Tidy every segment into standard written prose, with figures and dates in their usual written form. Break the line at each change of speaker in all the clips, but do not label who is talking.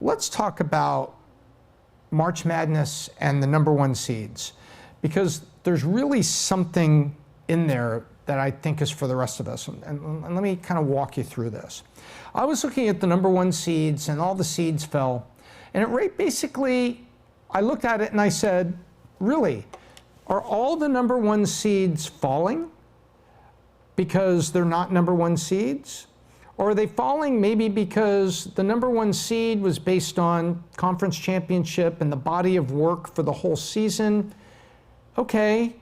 let's talk about March Madness and the #1 seeds, because there's really something in there that I think is for the rest of us. And let me kind of walk you through this. I was looking at the #1 seeds, and all the seeds fell. And it basically, I looked at it and I said, really, are all the #1 seeds falling because they're not #1 seeds? Or are they falling maybe because the #1 seed was based on conference championship and the body of work for the whole season? Okay,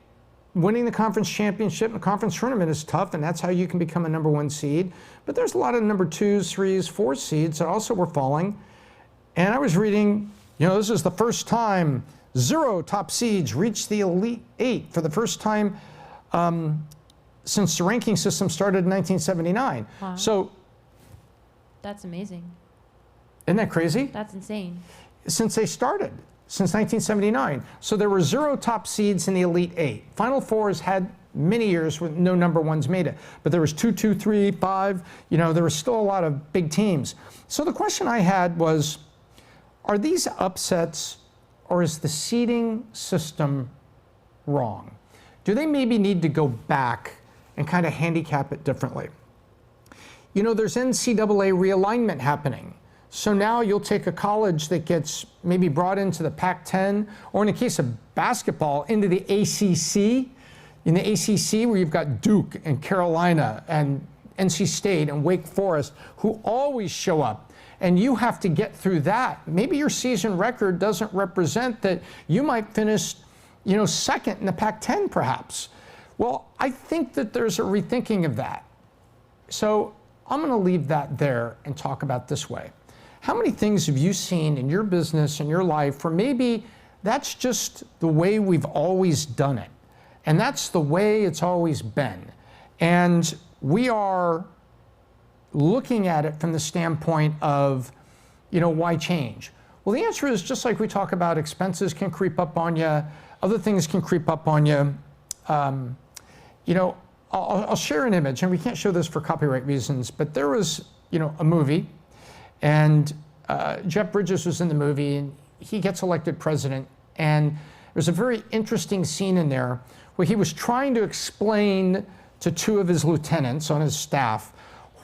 winning the conference championship and the conference tournament is tough, and that's how you can become a #1 seed. But there's a lot of #2s, 3s, 4 seeds that also were falling. And I was reading, this is the first time 0 top seeds reached the Elite 8 for the first time since the ranking system started in 1979.
Wow.
So
that's amazing.
Isn't that crazy?
That's insane.
Since they started, since 1979. So there were 0 top seeds in the Elite 8. Final Fours had many years with no #1s made it. But there was 2, 2, 3, 5. There was still a lot of big teams. So the question I had was, are these upsets, or is the seeding system wrong? Do they maybe need to go back and kind of handicap it differently? There's NCAA realignment happening. So now you'll take a college that gets maybe brought into the Pac-10, or in the case of basketball, into the ACC. In the ACC, where you've got Duke and Carolina and NC State and Wake Forest, who always show up. And you have to get through that. Maybe your season record doesn't represent that. You might finish, second in the Pac-10 perhaps. Well, I think that there's a rethinking of that. So I'm going to leave that there and talk about this way. How many things have you seen in your business, in your life, where maybe that's just the way we've always done it, and that's the way it's always been, and we are looking at it from the standpoint of, why change? Well, the answer is, just like we talk about expenses can creep up on you, other things can creep up on you. I'll share an image, and we can't show this for copyright reasons, but there was, a movie, and Jeff Bridges was in the movie, and he gets elected president, and there's a very interesting scene in there where he was trying to explain to 2 of his lieutenants on his staff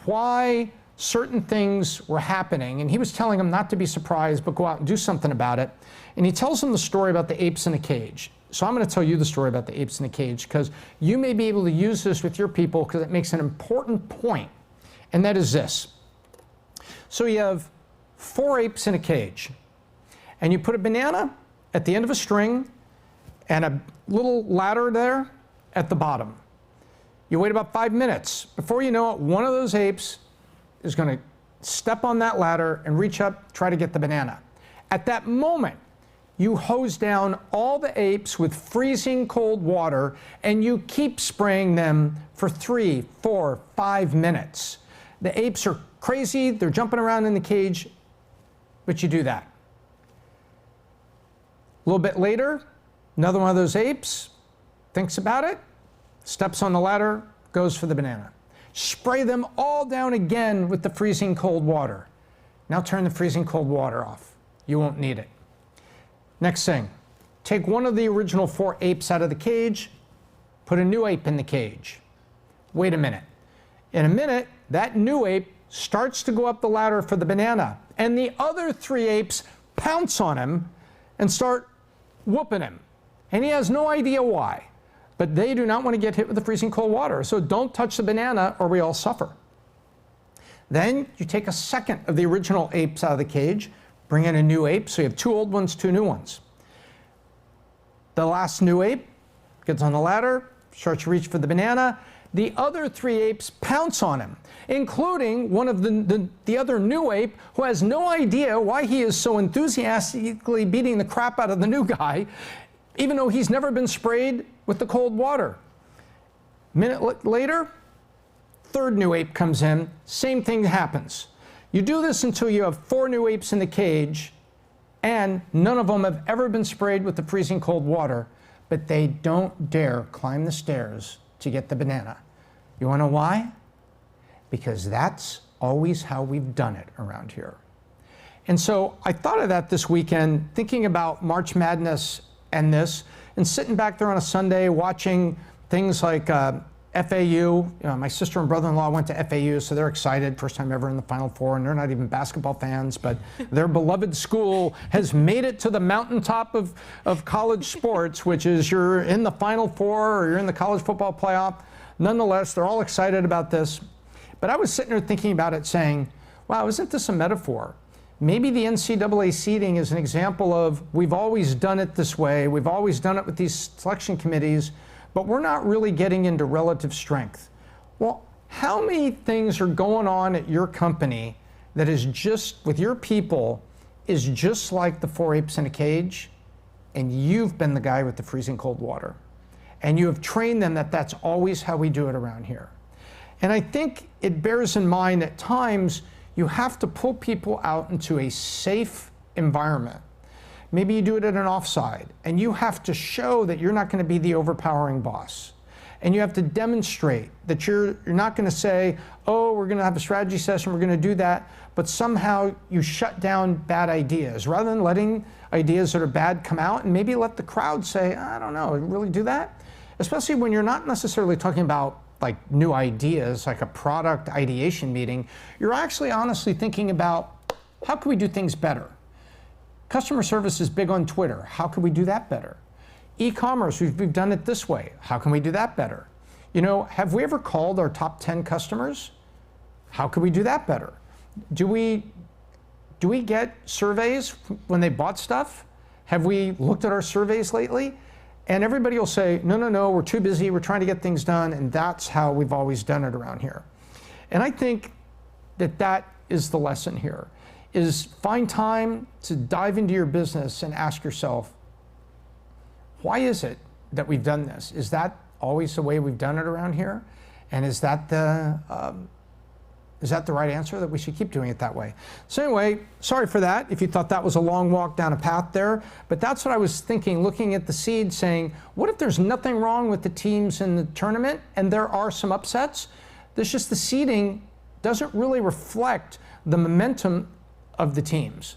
why certain things were happening, and he was telling them not to be surprised, but go out and do something about it. And he tells them the story about the apes in a cage. So I'm going to tell you the story about the apes in a cage, because you may be able to use this with your people, because it makes an important point, and that is this. So you have 4 apes in a cage, and you put a banana at the end of a string and a little ladder there at the bottom. You wait about 5 minutes. Before you know it, one of those apes is going to step on that ladder and reach up, try to get the banana. At that moment, you hose down all the apes with freezing cold water, and you keep spraying them for 3, 4, 5 minutes. The apes are crazy, they're jumping around in the cage, but you do that. A little bit later, another one of those apes thinks about it, steps on the ladder, goes for the banana. Spray them all down again with the freezing cold water. Now turn the freezing cold water off. You won't need it. Next thing, take one of the original 4 apes out of the cage, put a new ape in the cage. Wait a minute. In a minute, that new ape starts to go up the ladder for the banana, and the other 3 apes pounce on him and start whooping him. And he has no idea why, but they do not want to get hit with the freezing cold water. So don't touch the banana or we all suffer. Then you take a second of the original apes out of the cage, bring in a new ape, so you have 2 old ones, 2 new ones. The last new ape gets on the ladder, starts to reach for the banana. The other 3 apes pounce on him, including one of the other new ape, who has no idea why he is so enthusiastically beating the crap out of the new guy, even though he's never been sprayed with the cold water. Minute later, 3rd new ape comes in, same thing happens. You do this until you have 4 new apes in the cage, and none of them have ever been sprayed with the freezing cold water, but they don't dare climb the stairs to get the banana. You want to know why? Because that's always how we've done it around here. And so I thought of that this weekend, thinking about March Madness and this, and sitting back there on a Sunday watching things like FAU. My sister and brother-in-law went to FAU, so they're excited, first time ever in the Final Four, and they're not even basketball fans, but their beloved school has made it to the mountaintop of college sports, which is you're in the Final Four or you're in the college football playoff. Nonetheless, they're all excited about this. But I was sitting there thinking about it saying, wow, isn't this a metaphor? Maybe the NCAA seeding is an example of we've always done it this way, we've always done it with these selection committees, but we're not really getting into relative strength. Well, how many things are going on at your company that is just, with your people, is just like the 4 apes in a cage, and you've been the guy with the freezing cold water, and you have trained them that that's always how we do it around here. And I think it bears in mind at times you have to pull people out into a safe environment. Maybe you do it at an offside, and you have to show that you're not going to be the overpowering boss. And you have to demonstrate that you're not going to say, oh, we're going to have a strategy session, we're going to do that, but somehow you shut down bad ideas. Rather than letting ideas that are bad come out, and maybe let the crowd say, I don't know, really do that? Especially when you're not necessarily talking about like new ideas, like a product ideation meeting, you're actually honestly thinking about how can we do things better? Customer service is big on Twitter. How can we do that better? E-commerce, we've done it this way. How can we do that better? You know, have we ever called our top 10 customers? How can we do that better? Do we get surveys when they bought stuff? Have we looked at our surveys lately? And everybody will say, no, we're too busy, we're trying to get things done, and that's how we've always done it around here. And I think that that is the lesson here, is find time to dive into your business and ask yourself, why is it that we've done this? Is that always the way we've done it around here? And is that the right answer, that we should keep doing it that way? So anyway, sorry for that if you thought that was a long walk down a path there, but that's what I was thinking, looking at the seed, saying, what if there's nothing wrong with the teams in the tournament and there are some upsets? There's just the seeding doesn't really reflect the momentum of the teams.